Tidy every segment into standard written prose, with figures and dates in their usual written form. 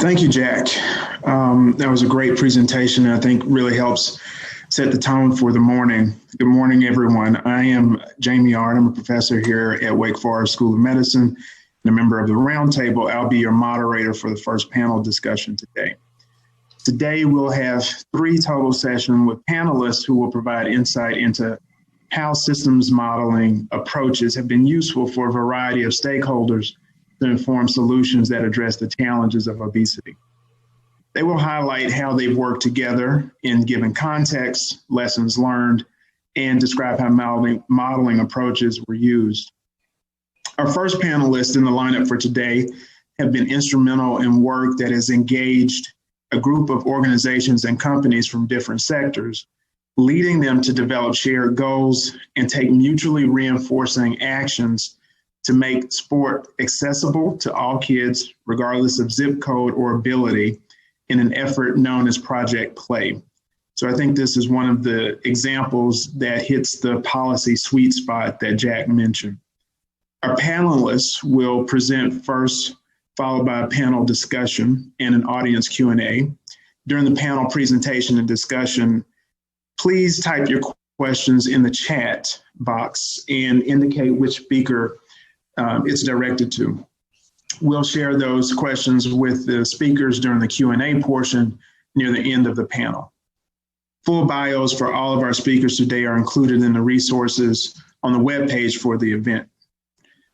Thank you, Jack. That was a great presentation, and I think really helps set the tone for the morning. Good morning, everyone. I am Jamy. I'm a professor here at Wake Forest School of Medicine and a member of the Roundtable. I'll be your moderator for the first panel discussion today. Today, we'll have 3 total sessions with panelists who will provide insight into how systems modeling approaches have been useful for a variety of stakeholders to inform solutions that address the challenges of obesity. They will highlight how they've worked together in given contexts, lessons learned, and describe how modeling approaches were used. Our first panelists in the lineup for today have been instrumental in work that has engaged a group of organizations and companies from different sectors, leading them to develop shared goals and take mutually reinforcing actions to make sport accessible to all kids, regardless of zip code or ability, in an effort known as Project Play. So I think this is one of the examples that hits the policy sweet spot that Jack mentioned. Our panelists will present first, followed by a panel discussion and an audience Q&A. During the panel presentation and discussion, please type your questions in the chat box and indicate which speaker it's directed to. We'll share those questions with the speakers during the Q&A portion near the end of the panel. Full bios for all of our speakers today are included in the resources on the webpage for the event.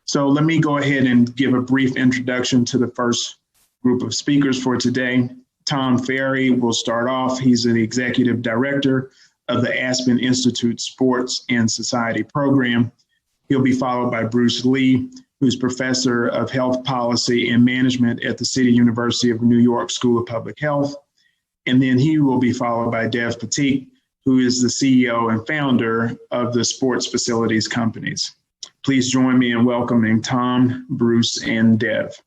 So let me go ahead and give a brief introduction to the first group of speakers for today. Tom Farrey will start off. He's the Executive Director of the Aspen Institute Sports and Society Program. He'll be followed by Bruce Lee, who's Professor of Health Policy and Management at the City University of New York School of Public Health. And then he will be followed by Dev Pathik, who is the CEO and founder of the Sports Facilities Companies. Please join me in welcoming Tom, Bruce, and Dev.